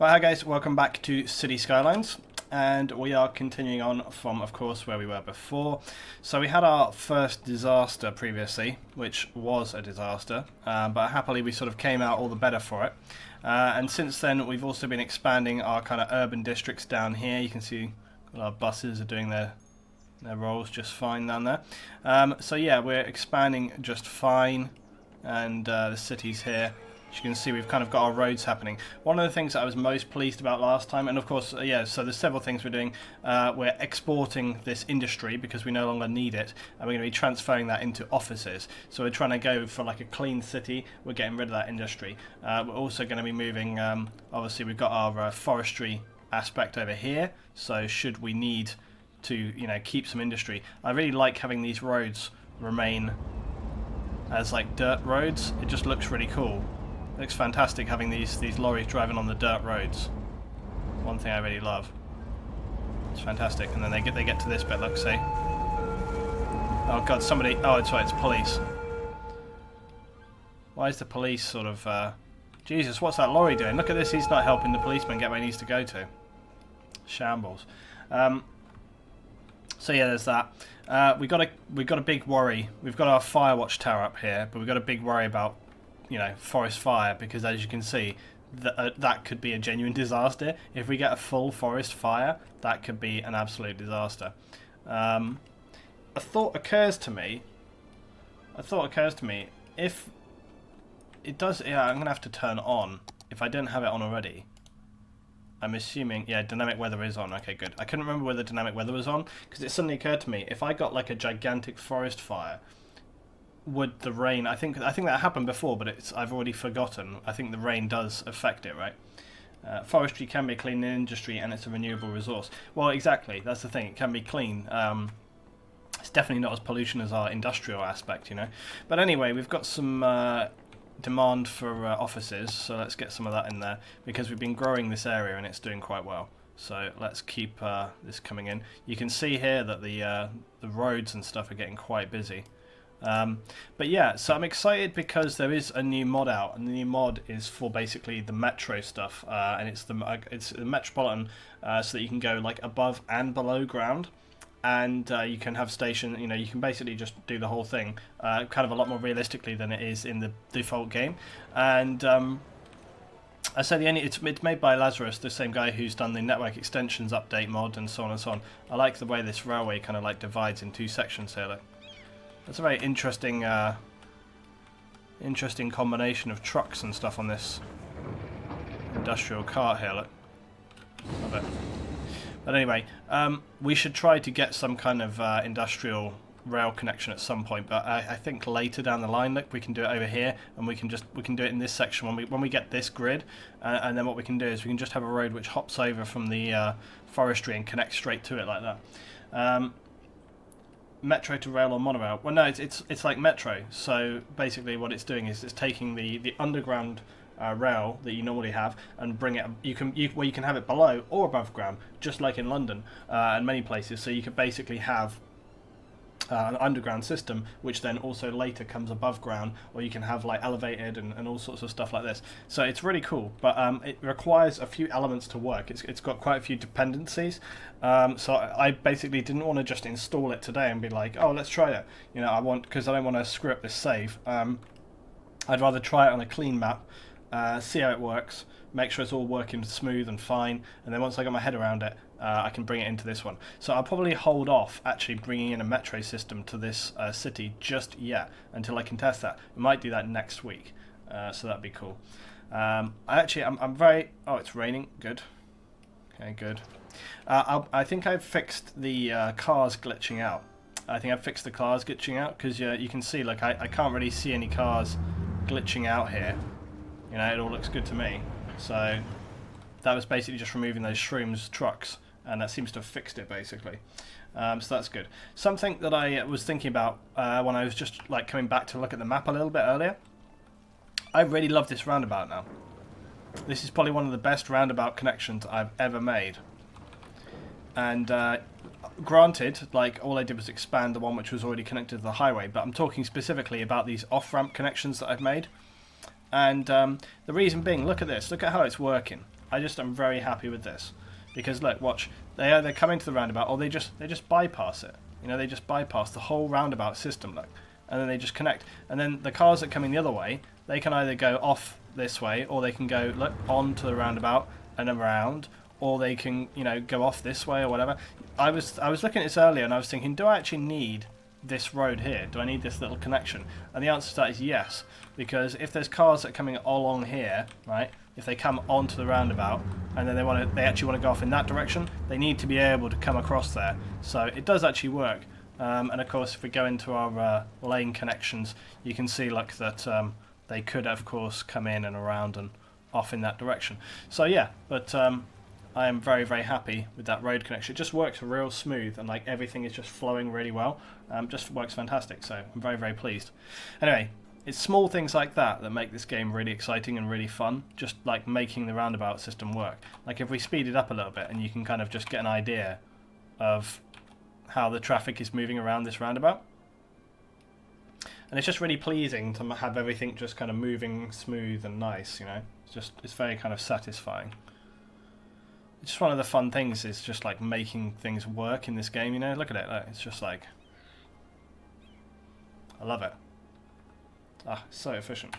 Well, hi guys, welcome back to City Skylines, and we are continuing on from, of course, where we were before. So we had our first disaster previously, which was a disaster, but happily we sort of came out all the better for it. And since then we've also been expanding our kind of urban districts down here. You can see our buses are doing their roles just fine down there. So yeah, we're expanding just fine, and the city's here. As you can see, we've kind of got our roads happening. One of the things that I was most pleased about last time, and of course, yeah, so there's several things we're doing. We're exporting this industry because we no longer need it, and we're going to be transferring that into offices. So we're trying to go for like a clean city. We're getting rid of that industry. We're also going to be moving, obviously we've got our forestry aspect over here, so should we need to, you know, keep some industry. I really like having these roads remain as like dirt roads. It just looks really cool. It looks fantastic having these lorries driving on the dirt roads. One thing I really love. It's fantastic. And then they get to this bit, look, see? Oh god, somebody... Oh, it's right, it's police. Why is the police sort of... Jesus, what's that lorry doing? Look at this, he's not helping the policeman get where he needs to go to. Shambles. So yeah, there's that. We got a big worry. We've got our fire watch tower up here, but we've got a big worry about, you know, forest fire, because as you can see, that could be a genuine disaster. If we get a full forest fire, that could be an absolute disaster. A thought occurs to me, if it does, yeah, I'm gonna have to turn on if I didn't have it on already. I'm assuming, yeah, dynamic weather is on. Okay, good. I couldn't remember whether dynamic weather was on, because it suddenly occurred to me, if I got like a gigantic forest fire, would the rain... I think that happened before, but I've already forgotten. I think the rain does affect it, right? Forestry can be a clean industry, and it's a renewable resource. Well, exactly. That's the thing. It can be clean. It's definitely not as pollution as our industrial aspect, you know. But anyway, we've got some demand for offices, so let's get some of that in there, because we've been growing this area and it's doing quite well. So let's keep this coming in. You can see here that the roads and stuff are getting quite busy. But yeah, so I'm excited because there is a new mod out, and the new mod is for basically the metro stuff, and it's the metropolitan, so that you can go like above and below ground, and you can have station. You know, you can basically just do the whole thing, kind of a lot more realistically than it is in the default game. And I say it's made by Lazarus, the same guy who's done the network extensions update mod and so on and so on. I like the way this railway kind of like divides in two sections here. Look. That's a very interesting combination of trucks and stuff on this industrial cart here, look. Love it. But anyway, we should try to get some kind of industrial rail connection at some point, but I think later down the line, look, we can do it over here, and we can do it in this section when we get this grid, and then what we can do is we can just have a road which hops over from the forestry and connects straight to it like that. Metro to rail or monorail? Well, no, it's like metro. So basically, what it's doing is it's taking the underground rail that you normally have and bring it. You can have it below or above ground, just like in London and many places. So you could basically have an underground system, which then also later comes above ground, or you can have like elevated and all sorts of stuff like this. So it's really cool, but it requires a few elements to work. It's got quite a few dependencies, so I basically didn't want to just install it today and be like, oh, let's try it, you know, because I don't want to screw up this save. I'd rather try it on a clean map, see how it works, make sure it's all working smooth and fine, and then once I got my head around it, I can bring it into this one. So I'll probably hold off actually bringing in a metro system to this city just yet until I can test that. We might do that next week, so that'd be cool. I'm very... Oh, it's raining. Good. Okay, good. I think I've fixed the cars glitching out. Because you can see, like, I can't really see any cars glitching out here. You know, it all looks good to me. So that was basically just removing those shrooms trucks, and that seems to have fixed it basically. So that's good. Something that I was thinking about when I was just like coming back to look at the map a little bit earlier, I really love this roundabout now. This is probably one of the best roundabout connections I've ever made. And granted, like, all I did was expand the one which was already connected to the highway, but I'm talking specifically about these off-ramp connections that I've made. And the reason being, look at this. Look at how it's working. I'm very happy with this. Because look, watch. They're coming to the roundabout, or they just bypass it. You know, they just bypass the whole roundabout system, look. And then they just connect. And then the cars that are coming the other way, they can either go off this way, or they can go, look, onto the roundabout and around, or they can, you know, go off this way or whatever. I was looking at this earlier, and I was thinking, do I actually need this road here? Do I need this little connection? And the answer to that is yes, because if there's cars that are coming along here, right, if they come onto the roundabout and then they actually want to go off in that direction, they need to be able to come across there. So it does actually work. And of course, if we go into our lane connections, you can see like that they could of course come in and around and off in that direction. So yeah, but I am very, very happy with that road connection. It just works real smooth, and like everything is just flowing really well. Just works fantastic, so I'm very, very pleased. Anyway, it's small things like that that make this game really exciting and really fun, just like making the roundabout system work. Like if we speed it up a little bit and you can kind of just get an idea of how the traffic is moving around this roundabout. And it's just really pleasing to have everything just kind of moving smooth and nice, you know. It's very kind of satisfying. It's just one of the fun things is just like making things work in this game, you know. Look at it, look, it's just like, I love it. Ah, so efficient.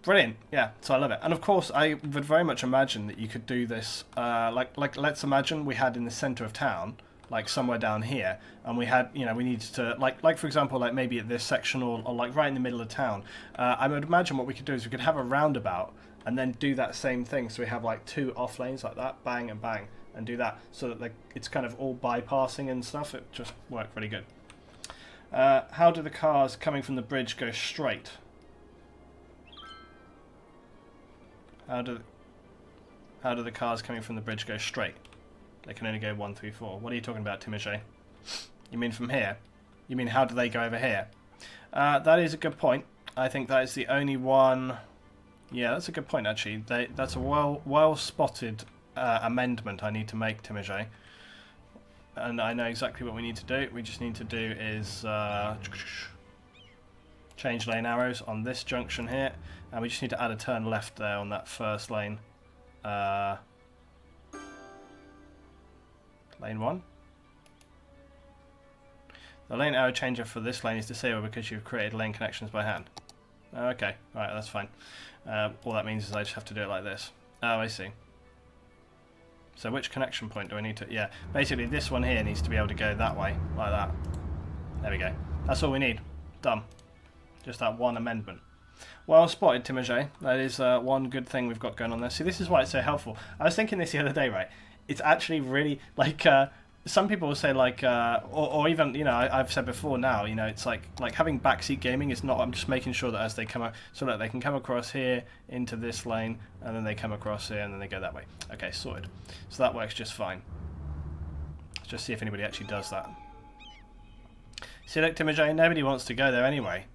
Brilliant, yeah, so I love it. And of course, I would very much imagine that you could do this, like let's imagine we had in the centre of town, like somewhere down here, and we had, you know, we needed to, like for example, like maybe at this section or like right in the middle of town. I would imagine what we could do is we could have a roundabout and then do that same thing. So we have like two off lanes like that, bang and bang, and do that so that like it's kind of all bypassing and stuff. It just worked really good. How do the cars coming from the bridge go straight? How do the cars coming from the bridge go straight? They can only go 1, 3, 4. What are you talking about, Timothy? You mean from here? You mean how do they go over here? That is a good point. I think that is the only one. Yeah, that's a good point actually. That's a well spotted amendment I need to make, Timothy. And I know exactly what we need to do. We just need to do is change lane arrows on this junction here, and we just need to add a turn left there on that first lane. Lane 1. The lane arrow changer for this lane is disabled because you've created lane connections by hand. Okay, right, that's fine. All that means is I just have to do it like this. Oh, I see. So which connection point do I need to... Yeah, basically this one here needs to be able to go that way, like that. There we go. That's all we need. Done. Just that one amendment. Well spotted, Timothy. That is one good thing we've got going on there. See, this is why it's so helpful. I was thinking this the other day, right? It's actually really, like, some people will say, like, or even, you know, I've said before now, you know, it's like having backseat gaming is not, I'm just making sure that as they come out, so that they can come across here into this lane, and then they come across here, and then they go that way. Okay, sorted. So that works just fine. Let's just see if anybody actually does that. See, look, Timothy, nobody wants to go there anyway.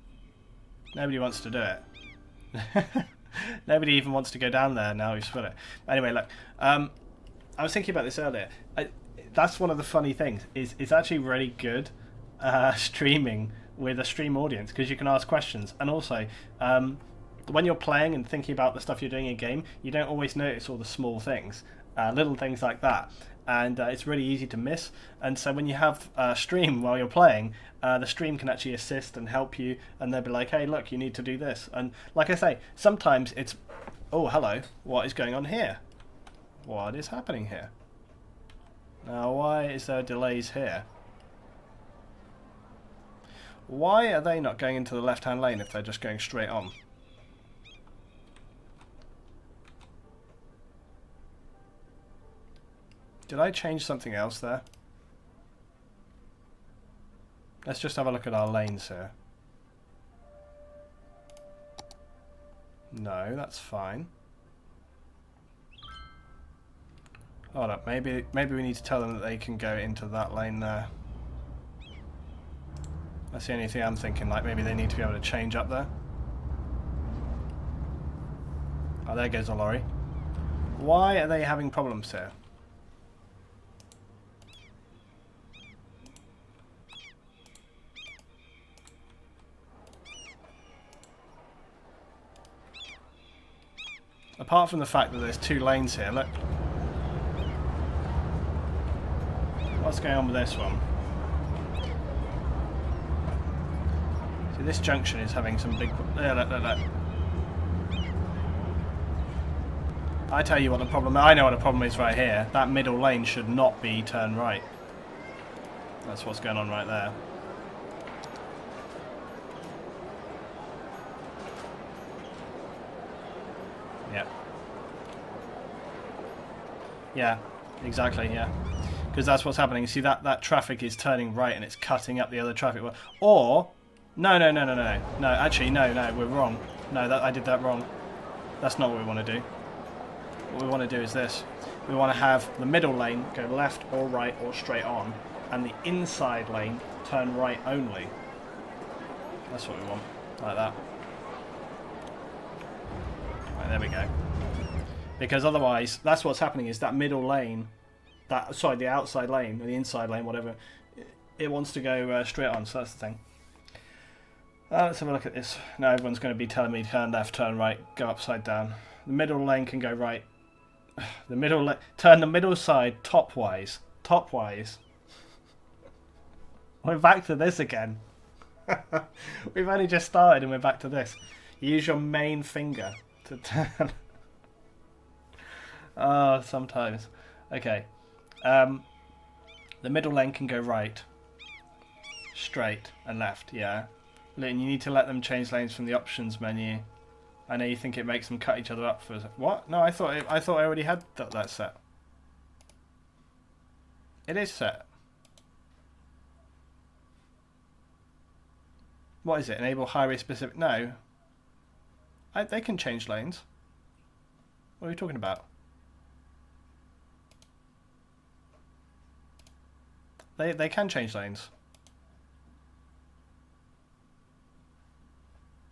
Nobody wants to do it. Nobody even wants to go down there now we've split it. Anyway, look, I was thinking about this earlier. That's one of the funny things. It's actually really good streaming with a stream audience because you can ask questions. And also, when you're playing and thinking about the stuff you're doing in game, you don't always notice all the small things, little things like that. And it's really easy to miss. And so when you have a stream while you're playing, the stream can actually assist and help you. And they'll be like, hey, look, you need to do this. And like I say, sometimes it's, oh, hello, what is going on here? What is happening here? Now, why is there delays here? Why are they not going into the left-hand lane if they're just going straight on? Did I change something else there? Let's just have a look at our lanes here. No, that's fine. Hold up, maybe we need to tell them that they can go into that lane there. That's the only thing I'm thinking, like maybe they need to be able to change up there. Oh, there goes a lorry. Why are they having problems here? Apart from the fact that there's 2 lanes here, look. What's going on with this one? See, this junction is having some big... Look. I tell you what the problem... I know what the problem is right here. That middle lane should not be turn right. That's what's going on right there. Yeah. Yeah, exactly, yeah. Because that's what's happening. See, that traffic is turning right and it's cutting up the other traffic. Or... No, actually, no, we're wrong. No, I did that wrong. That's not what we want to do. What we want to do is this. We want to have the middle lane go left or right or straight on, and the inside lane turn right only. That's what we want. Like that. Right, there we go. Because otherwise, that's what's happening is that middle lane, the outside lane, or the inside lane, whatever, it wants to go straight on, so that's the thing. Let's have a look at this. Now everyone's going to be telling me turn left, turn right, go upside down. The middle lane can go right. Turn the middle side topwise. Topwise. We're back to this again. We've only just started and we're back to this. Use your main finger to turn. Oh, sometimes. Okay. The middle lane can go right, straight, and left. Yeah. And you need to let them change lanes from the options menu. I know you think it makes them cut each other up for what? No, I thought I already had that set. It is set. What is it? Enable highway specific? No. They can change lanes. What are you talking about? They can change lanes.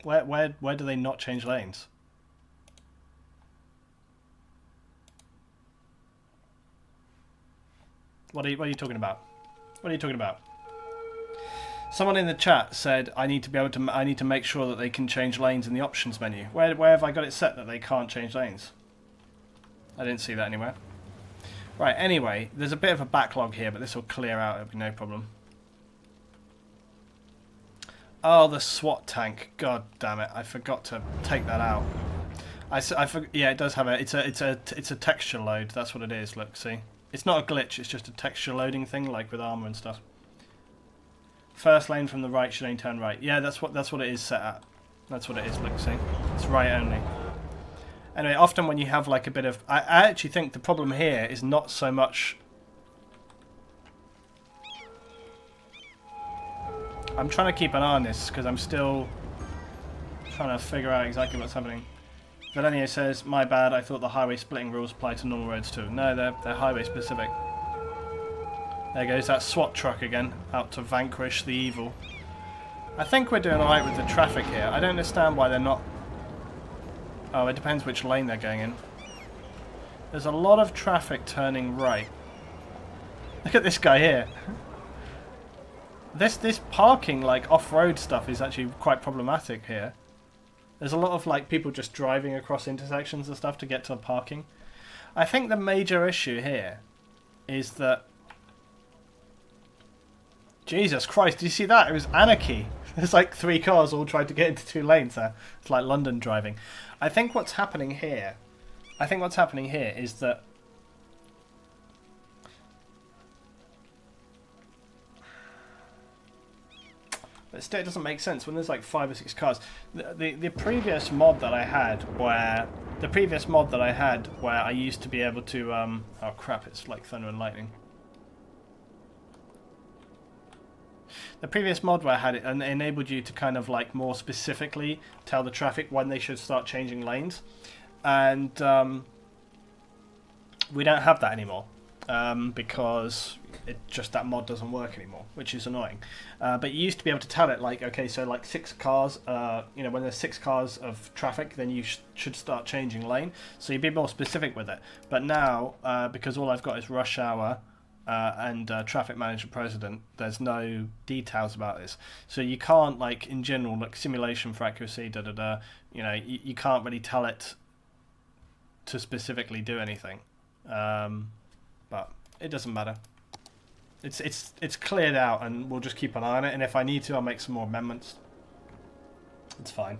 Where do they not change lanes? What are you talking about? What are you talking about? Someone in the chat said I need to make sure that they can change lanes in the options menu. Where have I got it set that they can't change lanes? I didn't see that anywhere. Right, anyway, there's a bit of a backlog here, but this will clear out, it'll be no problem. Oh, the SWAT tank. God damn it, I forgot to take that out. Yeah, it does have it's a texture load, that's what it is, look, see? It's not a glitch, it's just a texture loading thing, like with armor and stuff. First lane from the right should only turn right. Yeah, that's what it is set at. That's what it is, look, see? It's right only. Anyway, often when you have like a bit of... I actually think the problem here is not so much... I'm trying to keep an eye on this because I'm still trying to figure out exactly what's happening. Valenio says, my bad, I thought the highway splitting rules apply to normal roads too. No, they're highway specific. There goes that SWAT truck again, out to vanquish the evil. I think we're doing alright with the traffic here. I don't understand why they're not... Oh, it depends which lane they're going in. There's a lot of traffic turning right. Look at this guy here. This parking, like, off-road stuff is actually quite problematic here. There's a lot of, like, people just driving across intersections and stuff to get to parking. I think the major issue here is that... Jesus Christ, did you see that? It was anarchy. There's like 3 cars all trying to get into 2 lanes there. It's like London driving. I think what's happening here is that but still it doesn't make sense when there's like 5 or 6 cars. The previous mod that I had where I used to be able to oh crap, it's like thunder and lightning. The previous mod where I had it enabled you to kind of like more specifically tell the traffic when they should start changing lanes, and we don't have that anymore because that mod doesn't work anymore, which is annoying. But you used to be able to tell it like, okay, so like 6 cars, you know, when there's 6 cars of traffic, then you should start changing lane. So you'd be more specific with it. But now, because all I've got is rush hour. And traffic manager president, there's no details about this, so you can't, like, in general, like simulation for accuracy, you know, you can't really tell it to specifically do anything, but it doesn't matter. It's cleared out, and we'll just keep an eye on it. And if I need to, I'll make some more amendments. It's fine.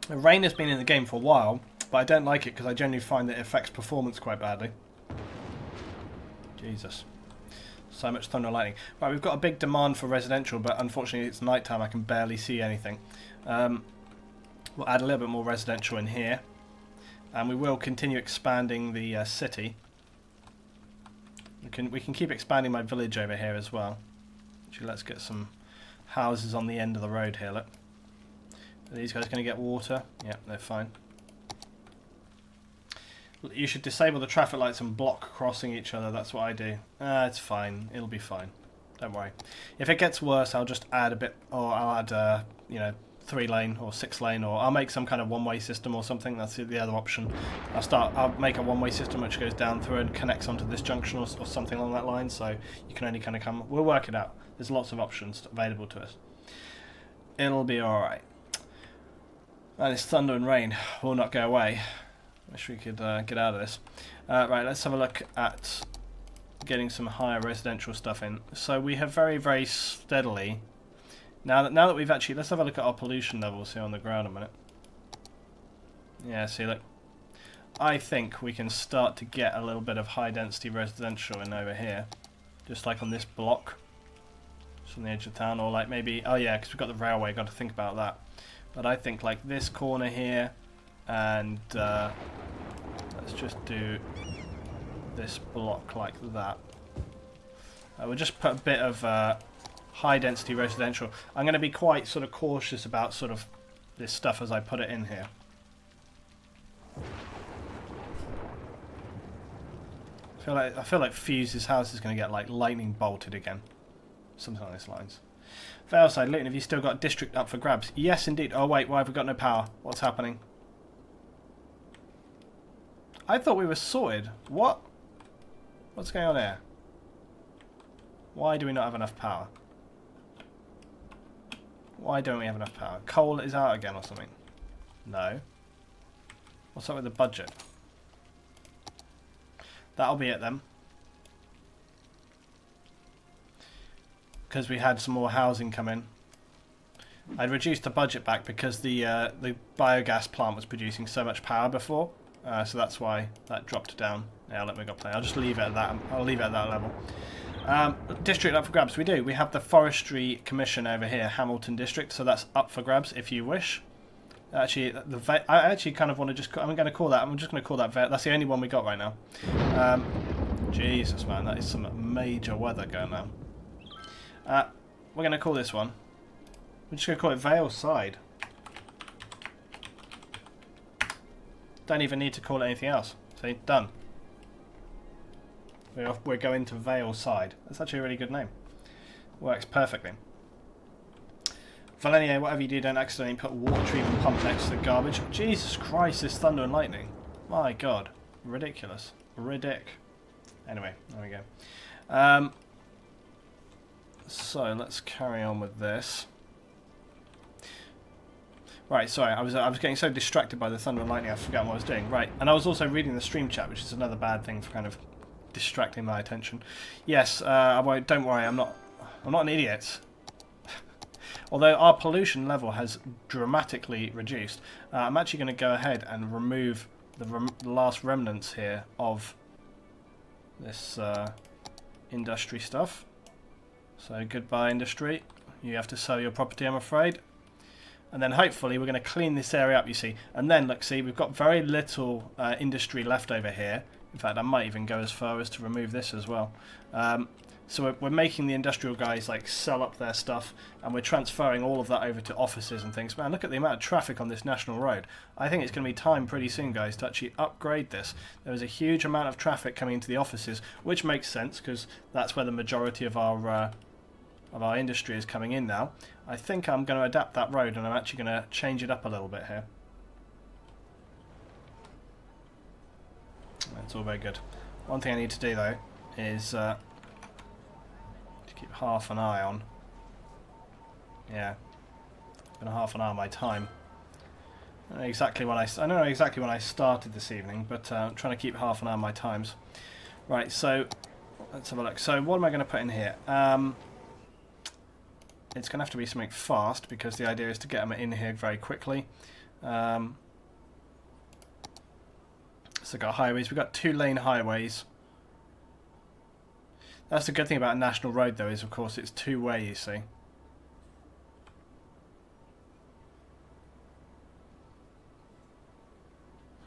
The rain has been in the game for a while, but I don't like it because I generally find that it affects performance quite badly. Jesus. So much thunder and lightning. Right, we've got a big demand for residential, but unfortunately it's nighttime. I can barely see anything. We'll add a little bit more residential in here. And we will continue expanding the city. We can keep expanding my village over here as well. Actually, let's get some houses on the end of the road here, look. Are these guys going to get water? Yeah, they're fine. You should disable the traffic lights and block crossing each other. That's what I do. It's fine. It'll be fine. Don't worry. If it gets worse, I'll just add a bit, or I'll add, you know, 3-lane or 6-lane, or I'll make some kind of one-way system or something. That's the other option. I'll make a one-way system which goes down through and connects onto this junction or something along that line. So you can only kind of come. We'll work it out. There's lots of options available to us. It'll be all right. And this thunder and rain will not go away. Wish we could get out of this. Right, let's have a look at getting some higher residential stuff in. So we have very, very steadily. Now that we've actually, let's have a look at our pollution levels here on the ground a minute. Yeah, see, look. I think we can start to get a little bit of high density residential in over here, just like on this block, just on the edge of town, or like maybe, oh yeah, because we've got the railway, got to think about that. But I think like this corner here, and let's just do this block like that. We'll just put a bit of high density residential. I'm going to be quite sort of cautious about sort of this stuff as I put it in here. I feel like Fuse's house is going to get like lightning bolted again. Something on these lines. Valeside, Luton, have you still got district up for grabs? Yes, indeed. Oh wait, why have we got no power? What's happening? I thought we were sorted. What? What's going on here? Why do we not have enough power? Why don't we have enough power? Coal is out again or something? No. What's up with the budget? That'll be it then. Because we had some more housing come in. I'd reduced the budget back because the biogas plant was producing so much power before. So that's why that dropped down. Yeah, let me go play. I'll just leave it at that. I'll leave it at that level. District up for grabs. We do. We have the Forestry Commission over here, Hamilton District. So that's up for grabs if you wish. Actually, I actually kind of want to just. I'm going to call that. I'm just going to call that. That's the only one we got right now. Jesus, man, that is some major weather going on. We're going to call this one. We're just going to call it Vale Side. Don't even need to call it anything else. See, done. We're going to Vale Side. That's actually a really good name. Works perfectly. Valenier, whatever you do, don't accidentally put a water treatment pump next to the garbage. Jesus Christ, this thunder and lightning. My God. Ridiculous. Ridic. Anyway, there we go. So, let's carry on with this. Right, sorry, I was getting so distracted by the thunder and lightning I forgot what I was doing. Right, and I was also reading the stream chat, which is another bad thing for kind of distracting my attention. Yes, I won't. Don't worry, I'm not an idiot. Although our pollution level has dramatically reduced, I'm actually going to go ahead and remove the last remnants here of this industry stuff. So goodbye industry. You have to sell your property, I'm afraid. And then hopefully we're going to clean this area up, you see. And then, look, see, we've got very little industry left over here. In fact, I might even go as far as to remove this as well. So we're making the industrial guys, like, sell up their stuff. And we're transferring all of that over to offices and things. Man, look at the amount of traffic on this national road. I think it's going to be time pretty soon, guys, to actually upgrade this. There is a huge amount of traffic coming into the offices, which makes sense, because that's where the majority of our industry is coming in now. I think I'm going to adapt that road, and I'm actually going to change it up a little bit here. That's all very good. One thing I need to do though is to keep half an eye on. Yeah, I'm going to half an eye on my time. I don't know exactly when I started this evening, but I'm trying to keep half an eye on my times. Right, so let's have a look. So what am I going to put in here? It's going to have to be something fast because the idea is to get them in here very quickly. So we've got highways. We've got 2-lane highways. That's the good thing about a national road, though, is of course it's two-way, you see.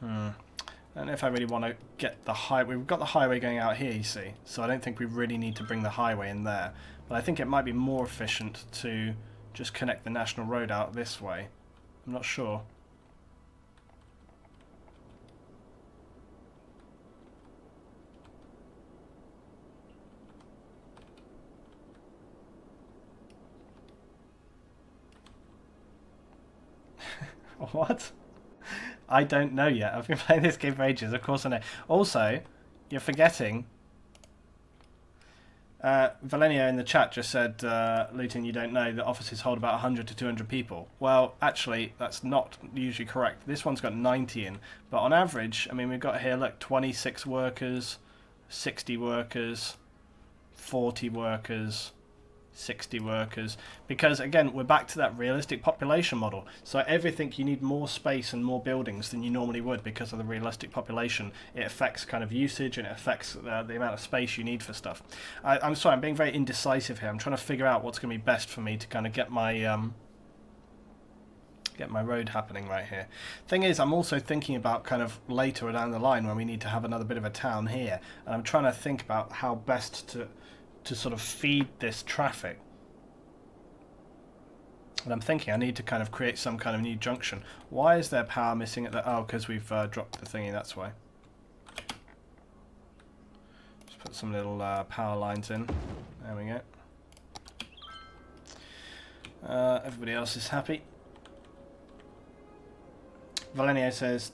I don't know if I really want to get the highway. We've got the highway going out here, you see, so I don't think we really need to bring the highway in there. But I think it might be more efficient to just connect the national road out this way. I'm not sure. What? I don't know yet. I've been playing this game for ages. Of course I know. Also, you're forgetting. Valenio in the chat just said, Luton, you don't know that offices hold about 100 to 200 people. Well, actually, that's not usually correct. This one's got 90 in. But on average, I mean, we've got here, look, 26 workers, 60 workers, 40 workers, 60 workers, because again we're back to that realistic population model. So everything, you need more space and more buildings than you normally would because of the realistic population. It affects kind of usage and it affects the amount of space you need for stuff. I'm sorry, I'm being very indecisive here. I'm trying to figure out what's going to be best for me to kind of get my road happening right here. Thing is, I'm also thinking about kind of later down the line when we need to have another bit of a town here, and I'm trying to think about how best to sort of feed this traffic. And I'm thinking I need to kind of create some kind of new junction. Why is there power missing at the... Oh, because we've dropped the thingy, that's why. Just put some little power lines in. There we go. Everybody else is happy. Valenio says,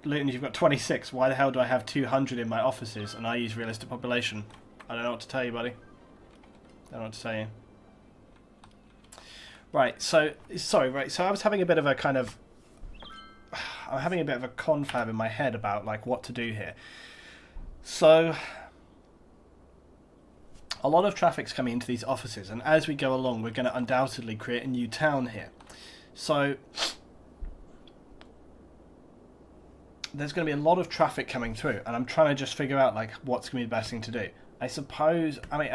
Luton, you've got 26. Why the hell do I have 200 in my offices and I use realistic population? I don't know what to tell you, buddy. I don't know what to tell you. Right, so, sorry, right, so I was having a bit of a kind of... I'm having a bit of a confab in my head about, like, what to do here. So, a lot of traffic's coming into these offices, and as we go along, we're going to undoubtedly create a new town here. So, there's going to be a lot of traffic coming through, and I'm trying to just figure out, like, what's going to be the best thing to do. I suppose, I mean,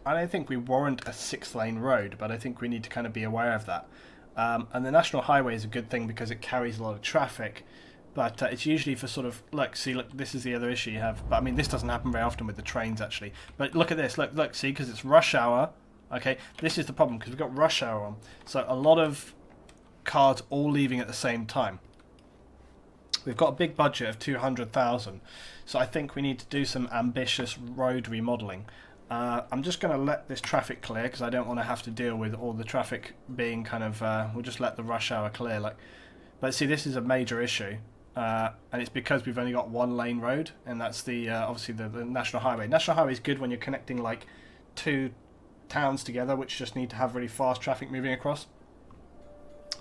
I don't think we warrant a 6-lane road, but I think we need to kind of be aware of that. And the national highway is a good thing because it carries a lot of traffic, but it's usually for sort of, look, this is the other issue you have. But I mean, this doesn't happen very often with the trains, actually. But look at this, look, see, because it's rush hour, okay? This is the problem, because we've got rush hour on. So a lot of cars all leaving at the same time. We've got a big budget of 200,000, so I think we need to do some ambitious road remodelling. I'm just going to let this traffic clear because I don't want to have to deal with all the traffic being kind of... we'll just let the rush hour clear. But see, this is a major issue, and it's because we've only got 1-lane road, and that's the obviously the national highway. National highway is good when you're connecting like 2 towns together, which just need to have really fast traffic moving across.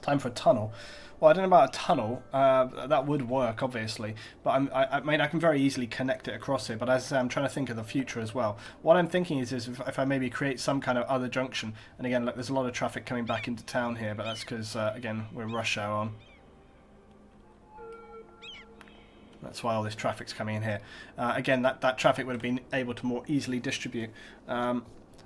Time for a tunnel. Well, I don't know about a tunnel. That would work, obviously. But I mean, I can very easily connect it across here. But as I say, I'm trying to think of the future as well. What I'm thinking is if I maybe create some kind of other junction. And again, look, there's a lot of traffic coming back into town here. But that's because, again, we're rush hour on. That's why all this traffic's coming in here. Again, that traffic would have been able to more easily distribute.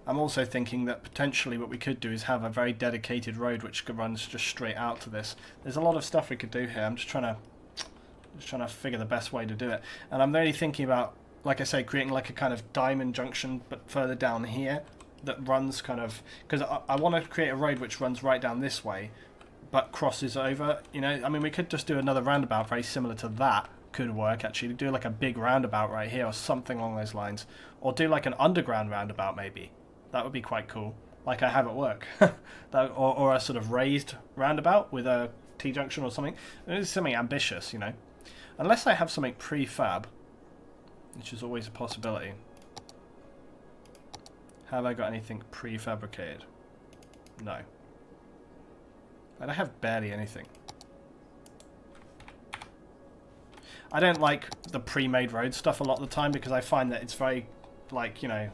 I'm also thinking that potentially what we could do is have a very dedicated road which runs just straight out to this. There's a lot of stuff we could do here. I'm just trying to figure the best way to do it. And I'm really thinking about, like I say, creating like a kind of diamond junction, but further down here that runs kind of... Because I want to create a road which runs right down this way, but crosses over. You know, I mean, we could just do another roundabout very similar to that. Could work, actually. Do like a big roundabout right here or something along those lines. Or do like an underground roundabout, maybe. That would be quite cool, like I have at work. or a sort of raised roundabout with a T-junction or something. It's something ambitious, you know. Unless I have something prefab, which is always a possibility. Have I got anything prefabricated? No. And I have barely anything. I don't like the pre-made road stuff a lot of the time because I find that it's very, like, you know,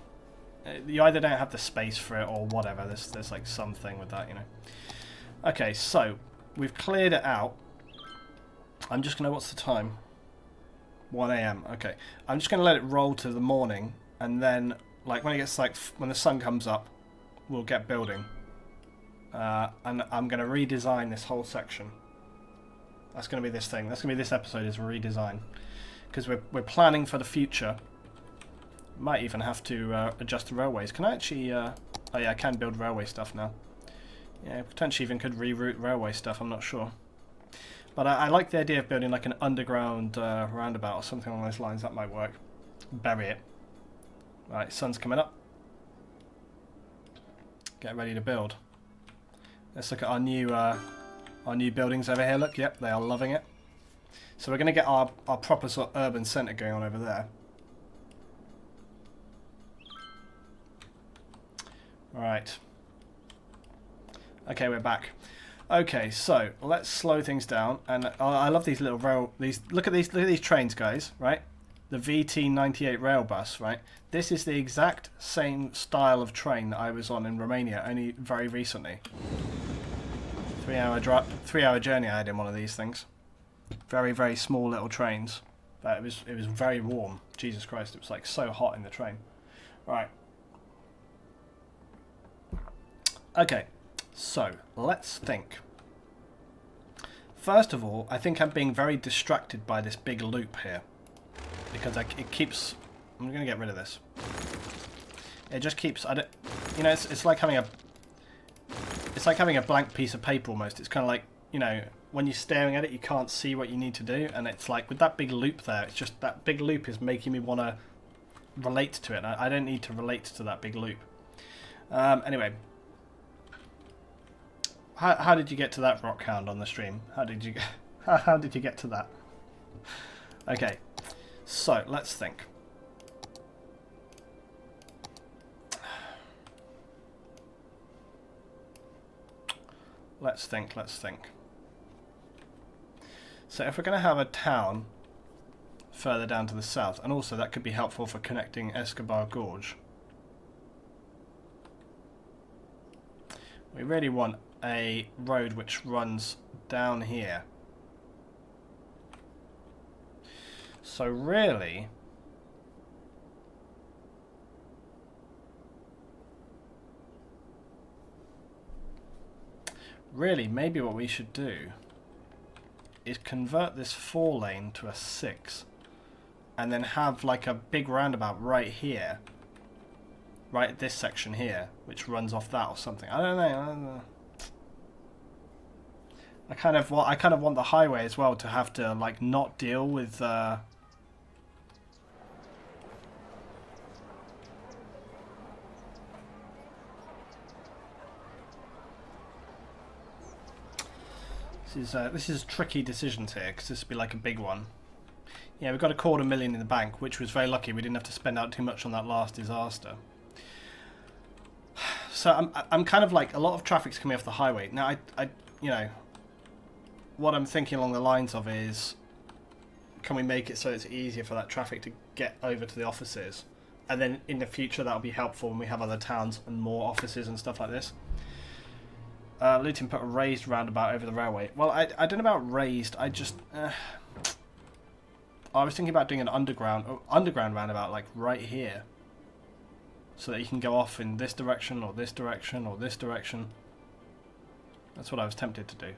you either don't have the space for it or whatever. There's like something with that, you know. Okay, so we've cleared it out. I'm just gonna, what's the time? 1 AM. Okay, I'm just gonna let it roll to the morning, and then like when it gets like when the sun comes up, we'll get building. And I'm gonna redesign this whole section. That's gonna be this thing. That's gonna be this episode is redesign, because we're planning for the future. Might even have to adjust the railways. Can I actually? Oh yeah, I can build railway stuff now. Yeah, potentially even could reroute railway stuff. I'm not sure. But I like the idea of building like an underground roundabout or something along those lines. That might work. Bury it. Right, sun's coming up. Get ready to build. Let's look at our new buildings over here. Look, yep, they are loving it. So we're going to get our proper sort of urban centre going on over there. Right. Okay, we're back. Okay, so let's slow things down. And I love these little look at these trains, guys. Right, the VT98 rail bus. Right, this is the exact same style of train that I was on in Romania only very recently. 3-hour journey I had in one of these things. Very, very small little trains. But it was very warm. Jesus Christ, it was like so hot in the train. Right. Okay, so let's think. First of all, I think I'm being very distracted by this big loop here. Because it keeps... I'm going to get rid of this. It just keeps... you know, it's like having a... It's like having a blank piece of paper almost. It's kind of like, you know, when you're staring at it, you can't see what you need to do. And it's like, with that big loop there, it's just that big loop is making me want to relate to it. I don't need to relate to that big loop. Anyway. How did you get to that rock hound on the stream? How did you get to that? Okay. So, let's think. Let's think. So if we're going to have a town further down to the south, and also that could be helpful for connecting Escobar Gorge. We really want a road which runs down here. So really... Really, maybe what we should do is convert this 4-lane to a 6 and then have like a big roundabout right here, right at this section here, which runs off that or something. I don't know. I kind of want the highway as well to have to like not deal with This is tricky decisions here, because this would be like a big one. Yeah, we've got $250,000 in the bank, which was very lucky. We didn't have to spend out too much on that last disaster. So I'm kind of like, a lot of traffic's coming off the highway. Now, you know, what I'm thinking along the lines of is, can we make it so it's easier for that traffic to get over to the offices? And then in the future, that'll be helpful when we have other towns and more offices and stuff like this. Luton put a raised roundabout over the railway. Well, I don't know about raised. I just... I was thinking about doing an underground roundabout, like right here. So that you can go off in this direction, or this direction, or this direction. That's what I was tempted to do.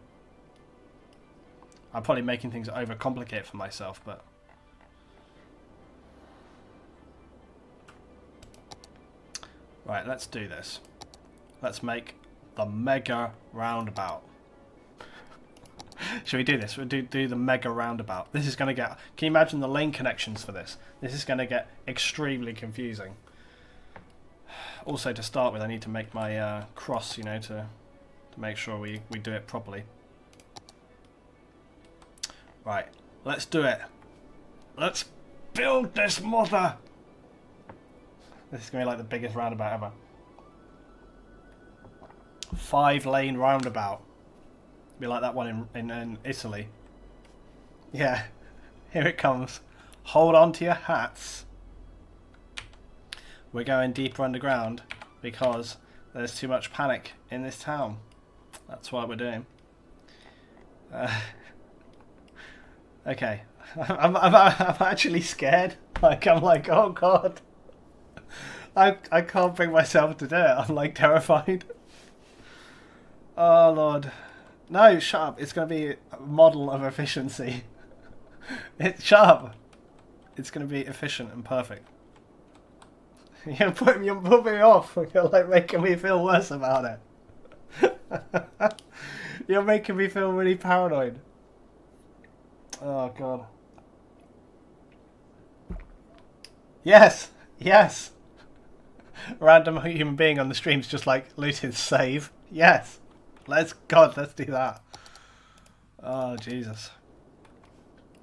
I'm probably making things overcomplicate for myself, but... Right, let's do this. Let's make the mega roundabout. Should we do this? We'll do the mega roundabout. This is going to get... Can you imagine the lane connections for this? This is going to get extremely confusing. Also, to start with, I need to make my cross, you know, to make sure we do it properly. Right, let's do it. Let's build this mother! This is going to be like the biggest roundabout ever. 5-lane roundabout. Be like that one in Italy. Yeah. Here it comes. Hold on to your hats. We're going deeper underground because there's too much panic in this town. That's what we're doing. Okay. I'm actually scared. Like, I'm like, oh god. I can't bring myself to do it. I'm like terrified. Oh lord. No, shut up. It's going to be a model of efficiency. Shut up. It's going to be efficient and perfect. You're putting me off. You're like making me feel worse about it. You're making me feel really paranoid. Oh god. Yes! Yes! Random human being on the stream's just like, looted, save. Yes! Let's do that. Oh, Jesus.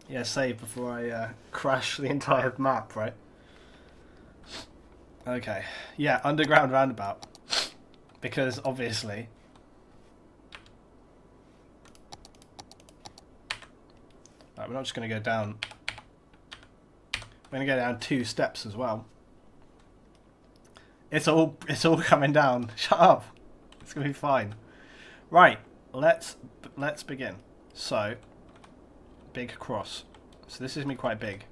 Yeah, save before I crash the entire map, right? Okay. Yeah, underground roundabout. Because, obviously... Right, we're not just going to go down... We're going to go down 2 steps as well. It's all coming down. Shut up. It's going to be fine. Right, let's begin. So, big cross. So this is going to be quite big.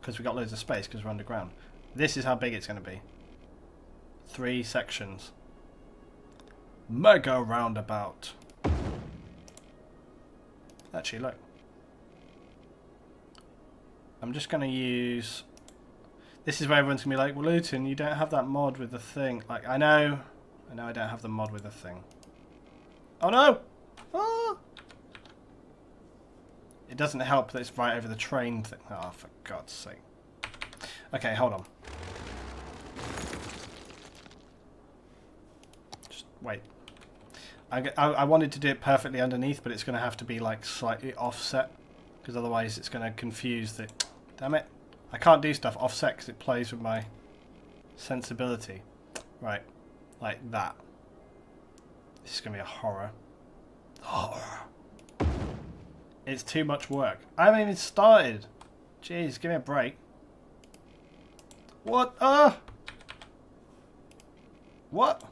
Because we've got loads of space because we're underground. This is how big it's going to be. 3 sections. Mega roundabout. Actually, look. I'm just going to use... This is where everyone's going to be like, well, Luton, you don't have that mod with the thing. Like, I know I don't have the mod with the thing. Oh, no! Ah! It doesn't help that it's right over the train thing. Oh, for God's sake. Okay, hold on. Just wait. I wanted to do it perfectly underneath, but it's going to have to be, like, slightly offset. Because otherwise it's going to confuse the... Damn it. I can't do stuff offset because it plays with my sensibility. Right. Like that. This is going to be a horror. Horror. It's too much work. I haven't even started. Jeez, give me a break. What? What?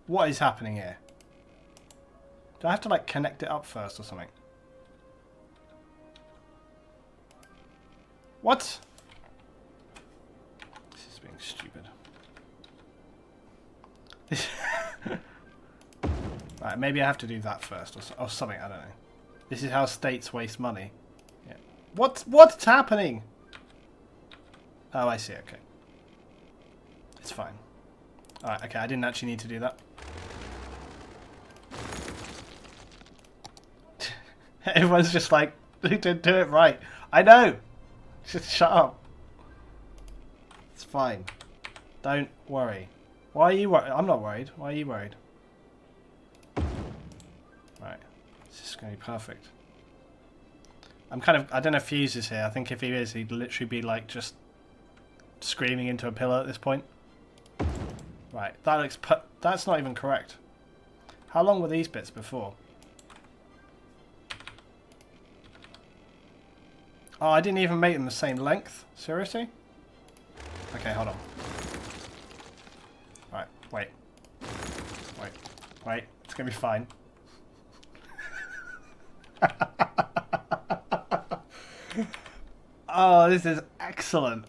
What is happening here? Do I have to like connect it up first or something? What? This is being stupid. Right, maybe I have to do that first or something, I don't know. This is how states waste money. Yeah. What's happening? Oh, I see, okay. It's fine. Alright, okay, I didn't actually need to do that. Everyone's just like, do it right. I know! Just shut up. It's fine. Don't worry. Why are you worried? I'm not worried. Why are you worried? Right. This is going to be perfect. I'm kind of... I don't know if Fuse is here. I think if he is, he'd literally be like just screaming into a pillar at this point. Right. That looks... That's not even correct. How long were these bits before? Oh, I didn't even make them the same length? Seriously? Okay, hold on. Right, wait. Wait. It's gonna be fine. Oh, this is excellent.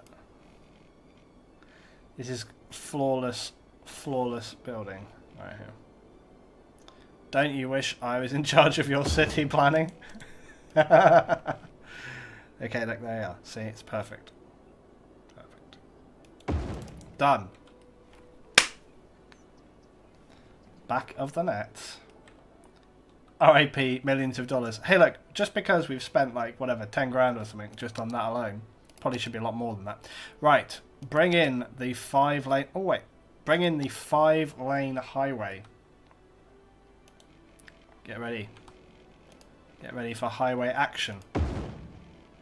This is flawless building right here. Don't you wish I was in charge of your city planning? Okay, look, there you are. See, it's perfect. Perfect. Done. Back of the net. RIP, millions of dollars. Hey, look, just because we've spent, like, whatever, 10 grand or something just on that alone, probably should be a lot more than that. Right, bring in the 5-lane... Oh, wait. Bring in the 5-lane highway. Get ready. Get ready for highway action.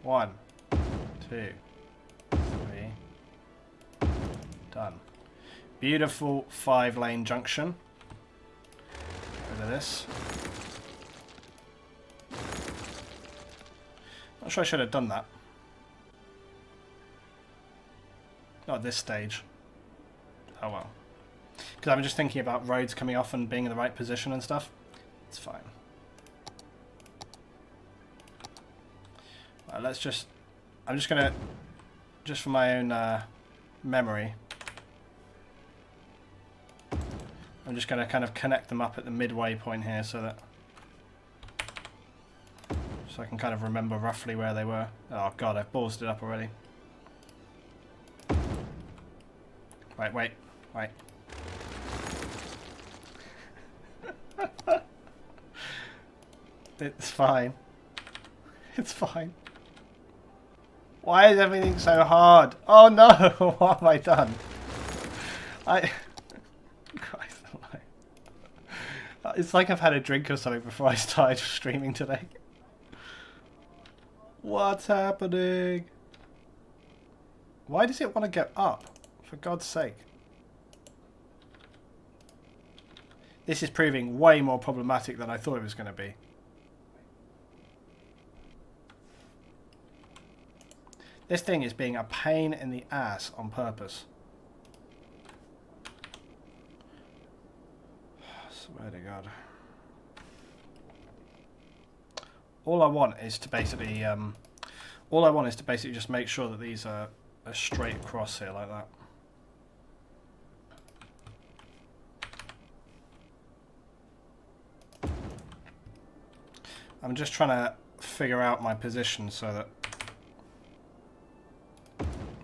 1, 2, 3. Done. Beautiful 5-lane junction. Get rid of this. Not sure I should have done that. Not at this stage. Oh well. Because I'm just thinking about roads coming off and being in the right position and stuff. It's fine. Right, let's just... I'm just going to... Just for my own memory... I'm just going to kind of connect them up at the midway point here so that... So I can kind of remember roughly where they were. Oh god, I've ballsed it up already. Wait. It's fine. It's fine. Why is everything so hard? Oh no! What have I done? Christ alive. It's like I've had a drink or something before I started streaming today. What's happening? Why does it want to go up? For God's sake. This is proving way more problematic than I thought it was going to be. This thing is being a pain in the ass on purpose. I swear to God. All I want is to basically just make sure that these are straight across here like that. I'm just trying to figure out my position so that...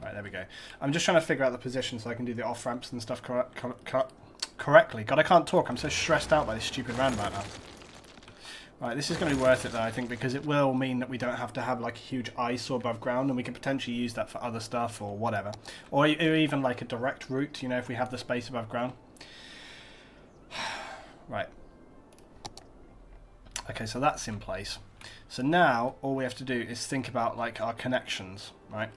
Right, there we go. I'm just trying to figure out the position so I can do the off-ramps and stuff correctly. God, I can't talk. I'm so stressed out by this stupid roundabout now. Right, this is going to be worth it though, I think, because it will mean that we don't have to have like a huge eyesore above ground, and we can potentially use that for other stuff or whatever. Or even like a direct route, you know, if we have the space above ground. Right. Okay, so that's in place. So now all we have to do is think about like our connections, right?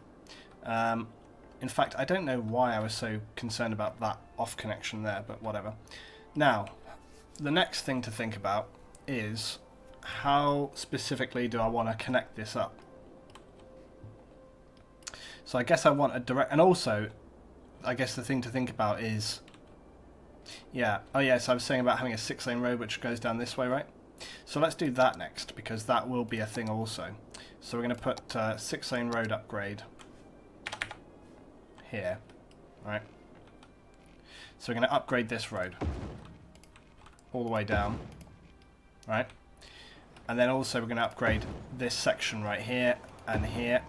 In fact, I don't know why I was so concerned about that off connection there, but whatever. Now, the next thing to think about is how specifically do I want to connect this up? So I guess I want a direct, and also I guess the thing to think about is, yeah, oh yeah, so I was saying about having a 6-lane road which goes down this way, right? So let's do that next, because that will be a thing also. So we're going to put 6-lane road upgrade here, right? So we're going to upgrade this road all the way down, right? And then also we're going to upgrade this section right here and here.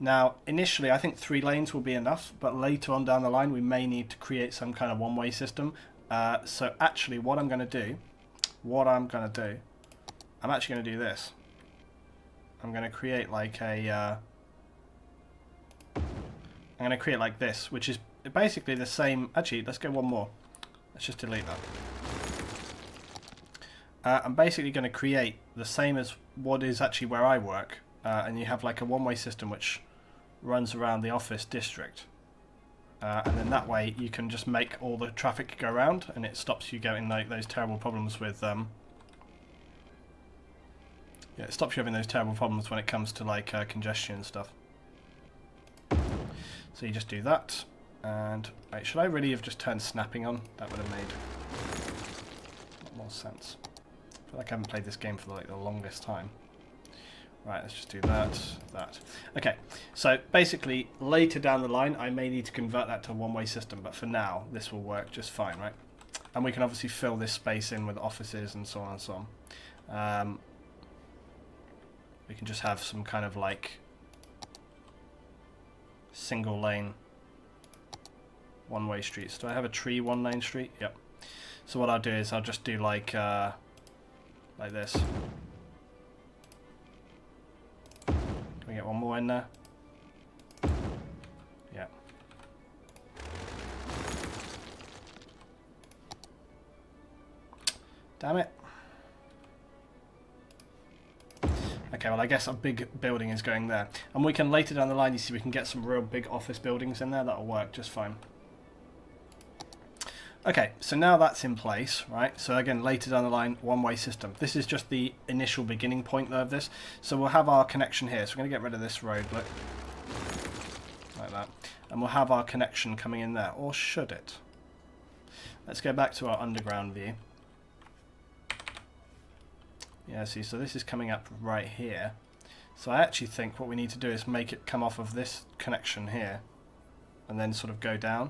Now, initially I think 3 lanes will be enough, but later on down the line we may need to create some kind of one-way system. So actually what I'm going to do, I'm actually going to do this. I'm going to create like a, I'm going to create like this, which is basically the same. Actually, let's go one more. Let's just delete that. I'm basically going to create the same as what is actually where I work, and you have like a one-way system which runs around the office district, and then that way you can just make all the traffic go around, and it stops you getting like those terrible problems with yeah, it stops you having those terrible problems when it comes to like congestion and stuff. So you just do that, and wait, should I really have just turned snapping on? That would have made a lot more sense. I feel like I haven't played this game for like the longest time. Right, let's just do that. Okay, so basically later down the line I may need to convert that to a one-way system, but for now this will work just fine, right? And we can obviously fill this space in with offices and so on and so on. We can just have some kind of like single lane one-way streets. Do I have a tree one-lane street? Yep. So what I'll do is I'll just do like this. Can we get one more in there? Yeah. Damn it. Okay, well I guess a big building is going there. And we can later down the line, you see, we can get some real big office buildings in there. That'll work just fine. Okay, so now that's in place, right? So again, later down the line, one-way system. This is just the initial beginning point though of this. So we'll have our connection here. So we're going to get rid of this road, look. Like that. And we'll have our connection coming in there. Or should it? Let's go back to our underground view. Yeah, see, so this is coming up right here. So I actually think what we need to do is make it come off of this connection here. And then sort of go down.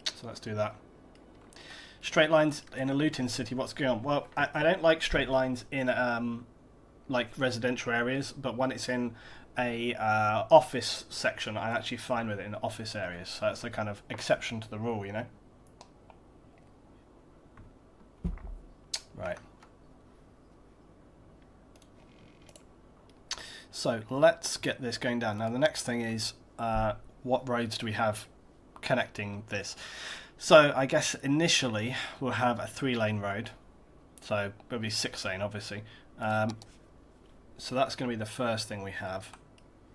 So let's do that. Straight lines in a looting city, what's going on? Well, I don't like straight lines in like residential areas, but when it's in a office section, I'm actually fine with it in office areas. So that's a kind of exception to the rule, you know? Right. So let's get this going down. Now the next thing is what roads do we have connecting this? So I guess initially we'll have a 3-lane road, so it'll be 6-lane obviously. So that's going to be the first thing we have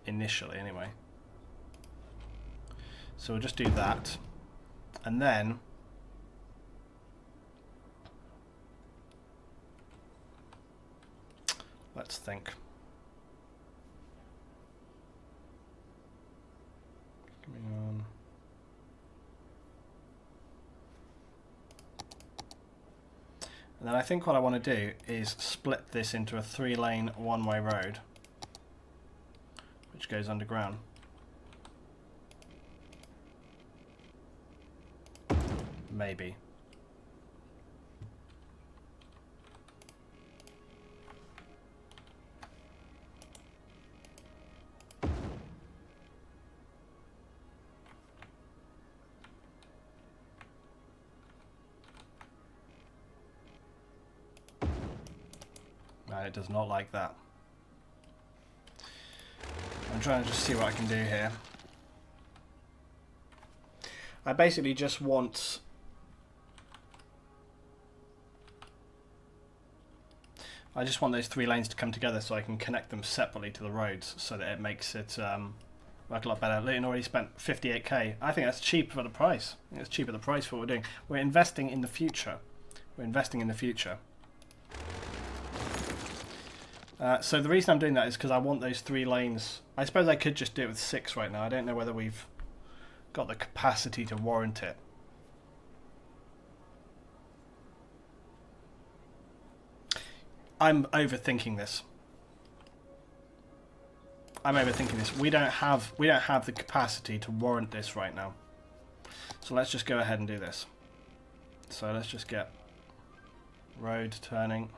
initially anyway. So we'll just do that, and then let's think. Coming on. And then I think what I want to do is split this into a 3-lane one-way road, which goes underground. Maybe. It does not like that. I'm trying to just see what I can do here. I basically just want those 3 lanes to come together so I can connect them separately to the roads so that it makes it work a lot better. Leighton already spent 58k. I think that's cheap for the price. I think it's cheap at the price for what we're doing. We're investing in the future. We're investing in the future. So the reason I'm doing that is because I want those 3 lanes. I suppose I could just do it with 6 right now. I don't know whether we've got the capacity to warrant it. I'm overthinking this. We don't have the capacity to warrant this right now. So let's just go ahead and do this. So let's just get road turning.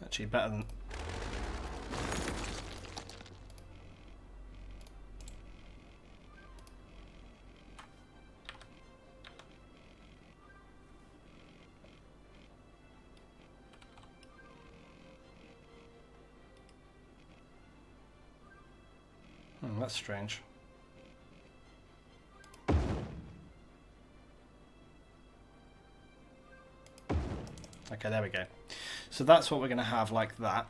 Actually better than... that's strange. Okay, there we go. So that's what we're going to have like that.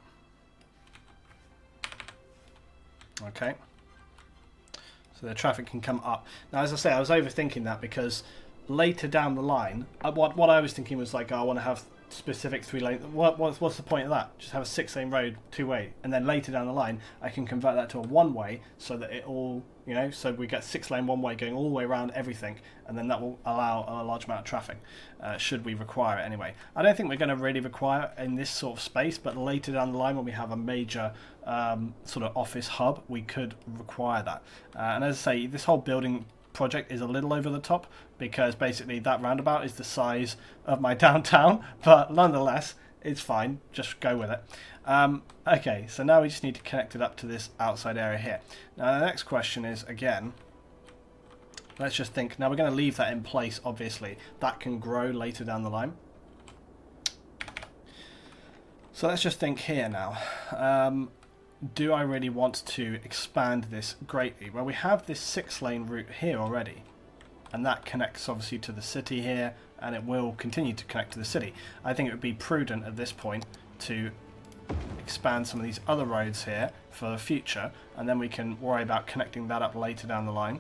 Okay. So the traffic can come up. Now, as I say, I was overthinking that because later down the line, what I was thinking was like, oh, I want to have specific 3 lane. What's the point of that? Just have a 6-lane road 2-way, and then later down the line, I can convert that to a 1-way so that it all, you know, so we get 6-lane 1-way going all the way around everything, and then that will allow a large amount of traffic, should we require it anyway. I don't think we're going to really require it in this sort of space, but later down the line when we have a major sort of office hub, we could require that. And as I say, this whole building project is a little over the top because basically that roundabout is the size of my downtown, but nonetheless it's fine, just go with it. Okay, so now we just need to connect it up to this outside area here. Now the next question is, again, let's just think, now we're going to leave that in place, obviously that can grow later down the line. So let's just think here now. Do I really want to expand this greatly? Well, we have this 6-lane route here already. and that connects obviously to the city here, and it will continue to connect to the city. I think it would be prudent at this point to expand some of these other roads here for the future, and then we can worry about connecting that up later down the line.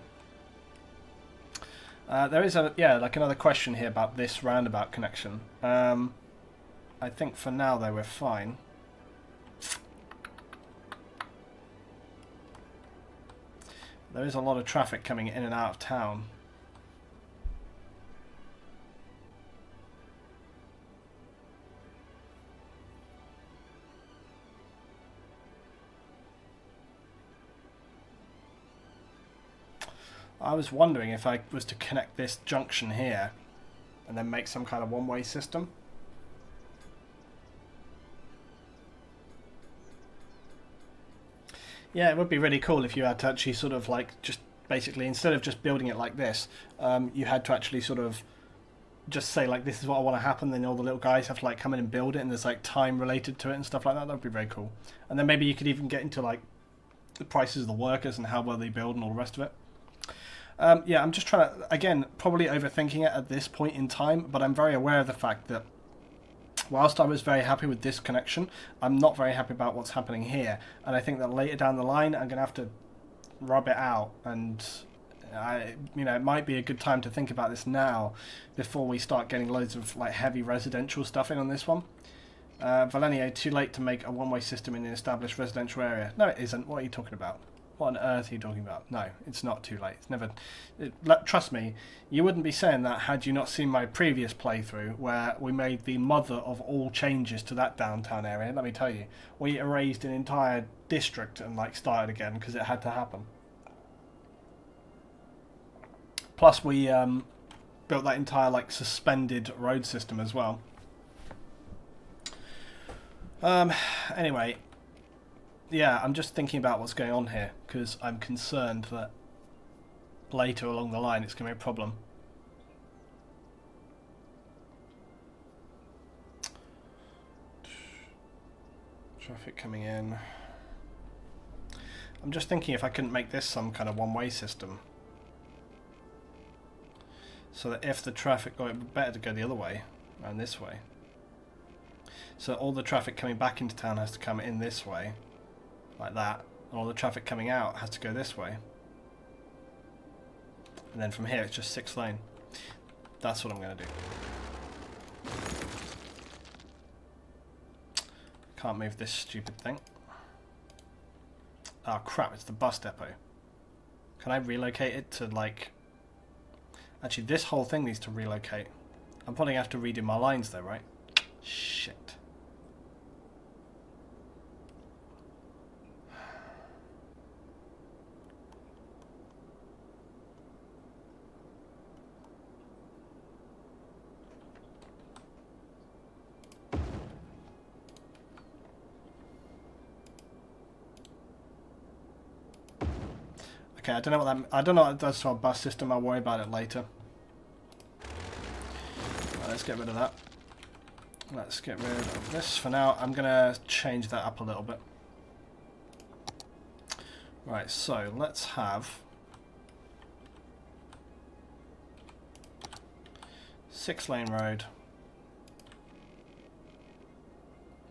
There is like another question here about this roundabout connection. I think for now though we're fine. There is a lot of traffic coming in and out of town. I was wondering if I was to connect this junction here and then make some kind of one-way system. Yeah, it would be really cool if you had to actually sort of like just basically, instead of just building it like this, you had to actually sort of just say like, this is what I want to happen, then all the little guys have to like come in and build it, and there's like time related to it and stuff like that. That would be very cool. And then maybe you could even get into like the prices of the workers and how well they build and all the rest of it. Yeah, I'm just trying to, again, probably overthinking it at this point in time, but I'm very aware of the fact that whilst I was very happy with this connection, I'm not very happy about what's happening here. And I think that later down the line, I'm going to have to rub it out. And, it might be a good time to think about this now before we start getting loads of like heavy residential stuff in on this one. Valenio, too late to make a one-way system in an established residential area. No, it isn't. What are you talking about? What on earth are you talking about? No, it's not too late. It's never. Trust me, you wouldn't be saying that had you not seen my previous playthrough where we made the mother of all changes to that downtown area. Let me tell you, we erased an entire district and like started again because it had to happen. Plus, we built that entire like suspended road system as well. Anyway. Yeah, I'm just thinking about what's going on here, because I'm concerned that later along the line it's going to be a problem. Traffic coming in. I'm just thinking if I couldn't make this some kind of one-way system. So that if the traffic... Oh, it would be better to go the other way, and this way. So all the traffic coming back into town has to come in this way. Like that, and all the traffic coming out has to go this way, and then from here it's just 6 lane. That's what I'm going to do. Can't move this stupid thing. Oh crap, it's the bus depot. Can I relocate it to like... Actually, this whole thing needs to relocate. I'm probably going to have to redo my lines though, right? Shit. Okay, I don't know what it does to our bus system. I'll worry about it later. Right, let's get rid of that. Let's get rid of this for now. I'm gonna change that up a little bit. Right, so let's have 6 lane road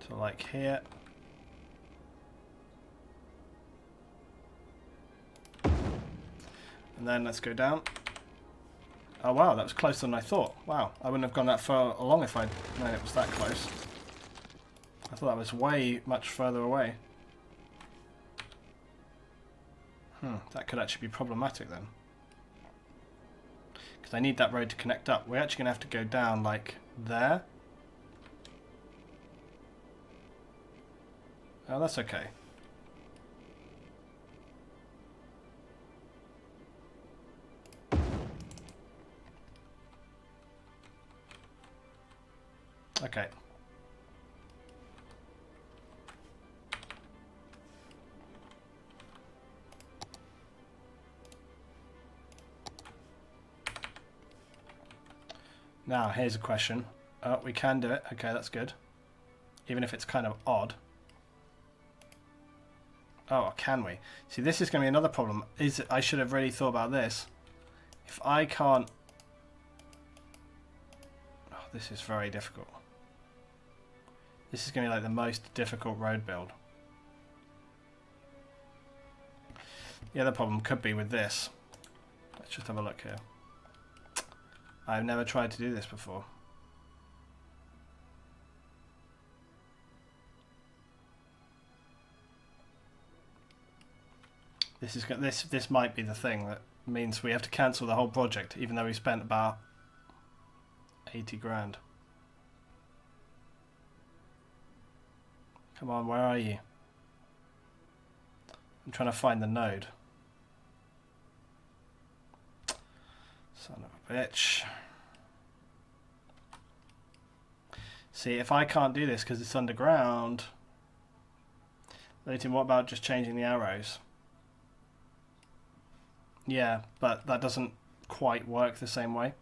to like here. And then let's go down. Oh wow, that was closer than I thought. Wow, I wouldn't have gone that far along if I'd known it was that close. I thought that was way much further away. That could actually be problematic then. Because I need that road to connect up. We're actually going to have to go down like there. Oh, that's okay. Okay. Now, here's a question. Oh, we can do it. Okay, that's good. Even if it's kind of odd. Oh, can we? See, this is going to be another problem. I should have really thought about this. If I can't... Oh, this is very difficult. This is going to be like the most difficult road build. The other problem could be with this. Let's just have a look here. I've never tried to do this before. This might be the thing that means we have to cancel the whole project, even though we spent about 80 grand. Come on, where are you? I'm trying to find the node. Son of a bitch. See, if I can't do this because it's underground... Leighton, what about just changing the arrows? Yeah, but that doesn't quite work the same way.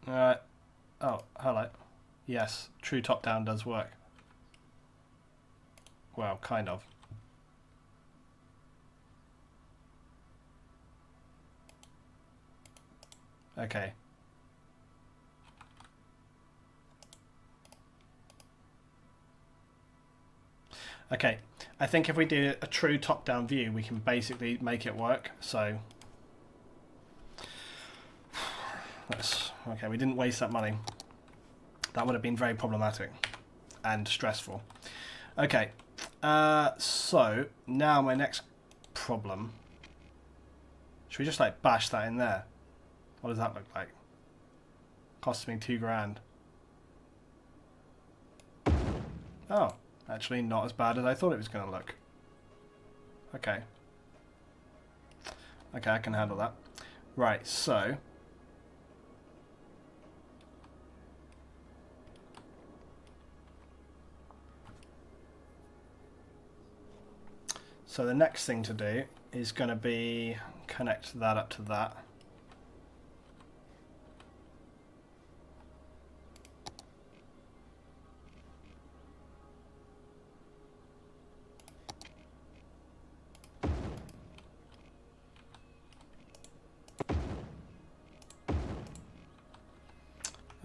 Oh, hello. Yes, true top-down does work. Well, kind of. Okay. Okay, I think if we do a true top-down view, we can basically make it work, so... Okay, we didn't waste that money. That would have been very problematic and stressful. Okay, so now my next problem... Should we just like bash that in there? What does that look like? Cost me 2 grand. Oh, actually not as bad as I thought it was going to look. Okay. Okay, I can handle that. Right, so... So the next thing to do is going to be connect that up to that.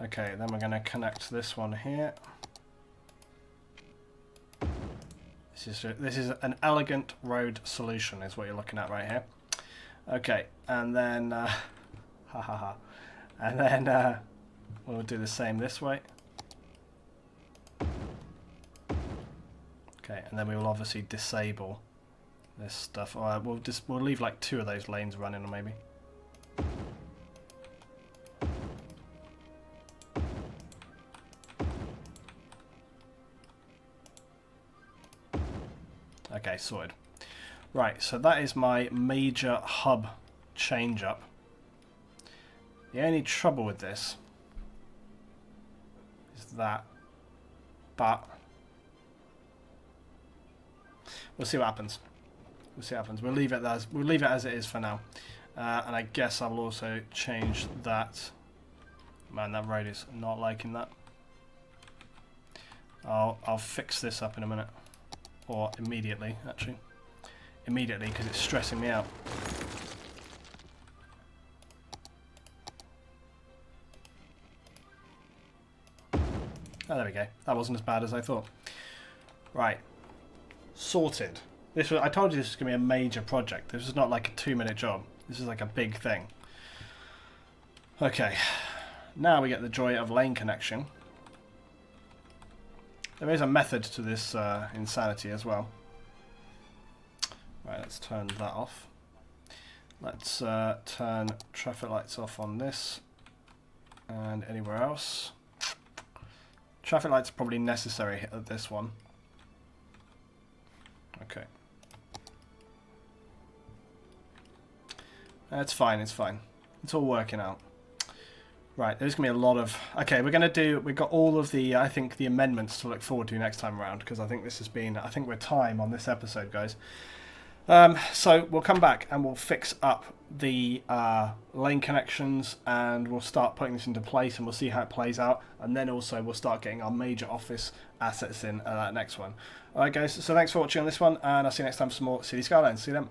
Okay, then we're going to connect this one here. This is an elegant road solution, is what you're looking at right here. Okay, and then and then we'll do the same this way. Okay, and then we will obviously disable this stuff. Or we'll leave like 2 of those lanes running, or maybe. Okay, sorted. Right, so that is my major hub change up. The only trouble with this is that, but we'll see what happens. We'll see what happens. We'll leave it as it is for now. And I guess I'll also change that. Man, that road is not liking that. I'll fix this up in a minute. Or immediately, actually. Immediately, because it's stressing me out. Oh, there we go. That wasn't as bad as I thought. Right. Sorted. I told you this was going to be a major project. This is not like a 2-minute job. This is like a big thing. Okay. Now we get the joy of lane connection. There is a method to this insanity as well. Right, let's turn that off. Let's turn traffic lights off on this and anywhere else. Traffic lights are probably necessary at this one. Okay. It's fine, it's fine. It's all working out. Right, there's going to be a lot of... Okay, we've got all of the, I think, the amendments to look forward to next time around, because I think this has been... I think we're time on this episode, guys. So we'll come back and we'll fix up the lane connections, and we'll start putting this into place, and we'll see how it plays out, and then also we'll start getting our major office assets in that next one. Alright guys, so thanks for watching on this one, and I'll see you next time for some more City Skylines. See you then.